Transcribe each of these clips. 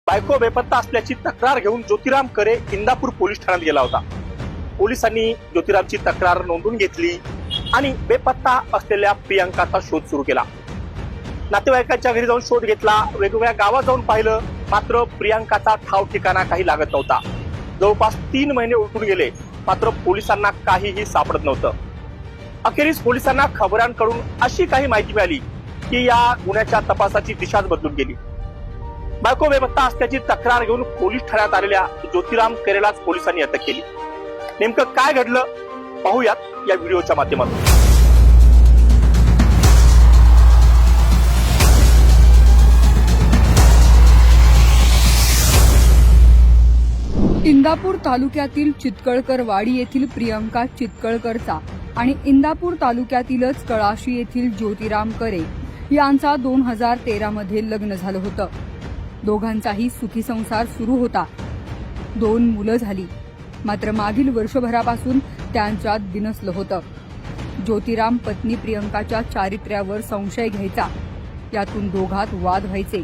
बायको बेपत्ता असल्याची तक्रार घेऊन ज्योतिराम करे इंदापूर पोलीस ठाण्यात गेला होता। पोलिसांनी ज्योतिरामची तक्रार नोंदवून घेतली आणि बेपत्ता असलेल्या प्रियंकाचा शोध सुरू केला। नातेवाईकांच्या घरी जाऊन शोध घेतला, वेगवेगळ्या गावात जाऊन पाहिलं, मात्र प्रियंकाचा ठाव ठिकाणा काही लागत नव्हता। जवळपास 3 महिने उलटून गेले, मात्र पोलिसांना काहीही सापडत नव्हतं। अखेरीस पोलिसांना खबरांकडून अशी काही माहिती मिळाली की या गुन्ह्याच्या तपासाची दिशाच बदलून गेली। बायको बेपत्ता असल्याची तक्रार घेऊन पोलीस ठाण्यात आलेल्या ज्योतिराम करेलाच पोलिसांनी अटक केली। नेमकं काय घडलं पाहूयात या व्हिडिओच्या माध्यमातून। इंदापूर तालुक्यातील चितकळकर वाडी येथील प्रियंका चितकळकरचा आणि इंदापूर तालुक्यातीलच कळाशी येथील ज्योतिराम करे यांचा 2013 मध्ये लग्न झालं होतं। दोघांचाही सुखी संसार सुरू होता। 2 मुलं झाली, मात्र मागील वर्षभरापासून त्यांच्यात बिनसलं होतं। ज्योतिराम पत्नी प्रियंकाच्या चारित्र्यावर संशय घ्यायचा, यातून दोघात वाद व्हायचे।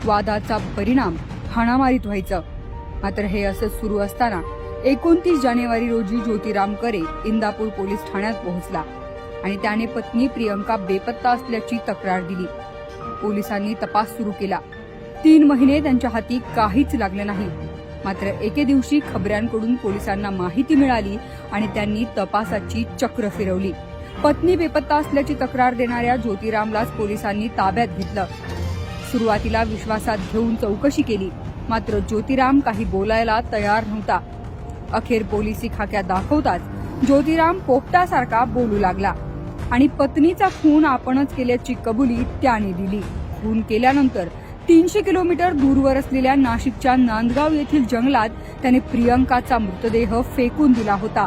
वादाचा परिणाम हाणामारीत व्हायचं। मात्र हे असं सुरू असताना 29 जानेवारी रोजी ज्योतिराम करे इंदापूर पोलीस ठाण्यात पोहोचला आणि त्याने पत्नी प्रियंका बेपत्ता असल्याची तक्रार दिली। पोलिसांनी तपास सुरू केला। 3 महिने त्यांच्या हाती काहीच लागलं नाही। मात्र एके दिवशी खबऱ्यांकडून पोलिसांना माहिती मिळाली आणि त्यांनी तपासाची चक्र फिरवली। पत्नी बेपत्ता असल्याची तक्रार देणाऱ्या ज्योतिरामलाच पोलिसांनी ताब्यात घेतलं। सुरुवातीला विश्वासात घेऊन चौकशी केली, मात्र ज्योतिराम काही बोलायला तयार नव्हता। अखेर पोलिसी खाक्या दाखवताच ज्योतिराम पोपटासारखा बोलू लागला आणि पत्नीचा खून आपणच केल्याची कबुली त्याने दिली। खून केल्यानंतर 300 किलोमीटर दूरवर असलेल्या नाशिकच्या नांदगाव येथील जंगलात त्याने प्रियंकाचा मृतदेह फेकून दिला होता।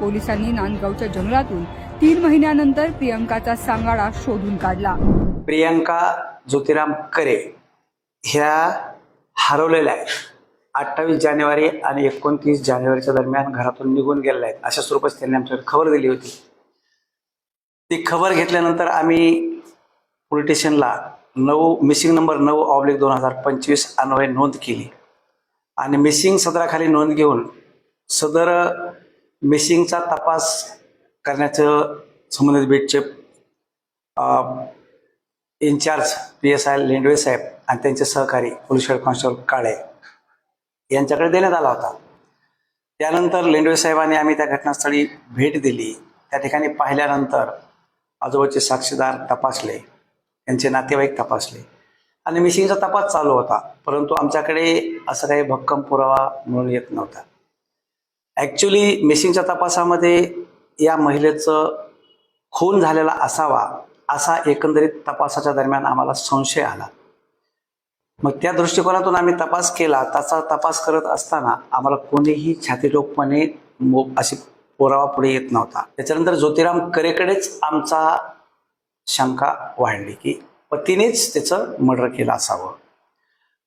पोलिसांनी नांदगावच्या जंगलातून 3 महिन्यानंतर प्रियंकाचा सांगाडा शोधून काढला। प्रियंका ज्योतिराम करे ह्या हरवलेल्या आहेत। 28 जानेवारी आणि 29 जानेवारीच्या दरम्यान घरातून निघून गेलेल्या आहेत अशा स्वरूपात त्यांनी आमच्याकडे खबर दिली होती। ती खबर घेतल्यानंतर आम्ही पोलीस स्टेशनला मिसिंग नंबर 9/2025 अन्वये नोंद केली आणि मिसिंग सदराखाली नोंद घेऊन सदर मिसिंगचा तपास करण्याचं संबंधित बीटचे इन्चार्ज PSI लेंडवे साहेब आणि त्यांचे सहकारी पोलीस हेड कॉन्स्टेबल काळे यांच्याकडे देण्यात आला होता। त्यानंतर लेंडवे साहेबांनी आम्ही त्या घटनास्थळी भेट दिली। त्या ठिकाणी पाहिल्यानंतर आजूबाजूचे साक्षीदार तपासले, त्यांचे नातेवाईक तपासले आणि मिसिंगचा तपास चालू होता। परंतु आमच्याकडे असं काही भक्कम पुरावा मिळून येत नव्हता। ॲक्च्युली मिसिंगच्या तपासामध्ये या महिलेचं खून झालेला असावा असा एकंदरीत तपासाच्या दरम्यान आम्हाला संशय आला। मग त्या दृष्टिकोनातून आम्ही तपास केला। त्याचा तपास करत असताना आम्हाला कोणीही छातीटोकपणे अशी पुरावा पुढे येत नव्हता। त्याच्यानंतर ज्योतिराम करेकडेच आमचा शंका वाढली की पतीनेच त्याचं मर्डर केलं असावं।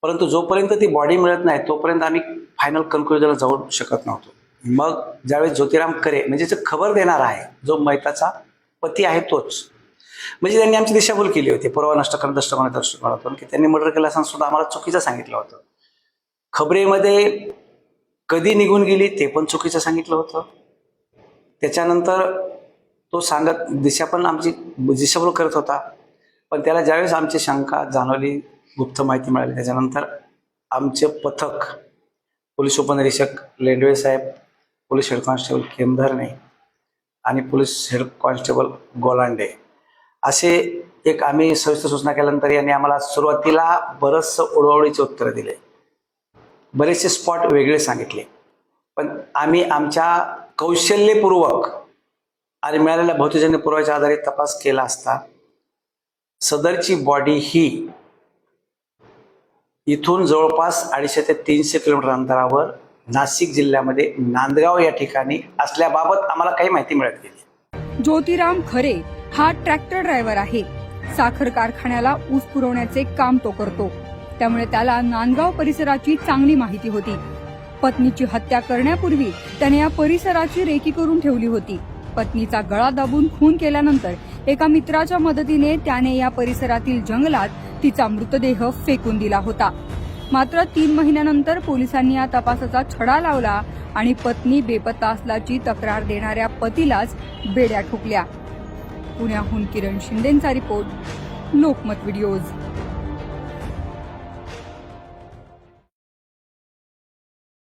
परंतु जोपर्यंत ती बॉडी मिळत नाही तोपर्यंत आम्ही फायनल कन्क्लुजनला जाऊ शकत नव्हतो। मग ज्यावेळेस ज्योतिराम करे म्हणजे जो खबर देणार आहे, जो मैताचा पती आहे तोच, म्हणजे त्यांनी आमची दिशाभूल केली होती पुरावा नष्ट करून दृष्टिकोनातून की त्यांनी मर्डर केलं असताना सुद्धा आम्हाला चुकीचं सांगितलं होतं। खबरेमध्ये कधी निघून गेली ते पण चुकीचं सांगितलं होतं। त्याच्यानंतर तो सांगत दिशा पण आमची दिशाभूल करत होता। पण त्याला ज्यावेळेस आमची शंका जाणवली, गुप्त माहिती मिळाली, त्याच्यानंतर आमचे पथक पोलीस उपनिरीक्षक लेंडवे साहेब, पोलीस हेड कॉन्स्टेबल केमधरणे आणि पोलीस हेड कॉन्स्टेबल गोलांडे असे एक आम्ही सविस्तर सूचना केल्यानंतर यांनी आम्हाला सुरुवातीला बरंचसं ओळवळीचे उत्तरं दिले, बरेचसे स्पॉट वेगळे सांगितले। पण आम्ही आमच्या कौशल्यपूर्वक आणि मिळालेल्या भौतिकजन्य पुराव्याच्या आधारे तपास केला असता सदरची बॉडी ही इथून जवळपास 250 ते 300 किलोमीटर अंतरावर नाशिक जिल्ह्यामध्ये नांदगाव या ठिकाणी असल्याबाबत आम्हाला काही माहिती मिळत गेली। ज्योतिराम खरे हा ट्रॅक्टर ड्रायव्हर आहे। साखर कारखान्याला ऊस पुरवण्याचे काम तो करतो, त्यामुळे त्याला नांदगाव परिसराची चांगली माहिती होती। पत्नीची हत्या करण्यापूर्वी त्याने या परिसराची रेकी करून ठेवली होती। पत्नीचा गळा दाबून खून केल्यानंतर एका मित्राच्या मदतीने त्याने या परिसरातील जंगलात तिचा मृतदेह फेकून दिला होता। मात्र 3 महिन्यानंतर पोलिसांनी या तपासाचा छडा लावला आणि पत्नी बेपत्ता असल्याची तक्रार देणाऱ्या पतीलाच बेड्या ठोकल्या. पुण्याहून किरण शिंदेंचा रिपोर्ट, लोकमत व्हिडिओज.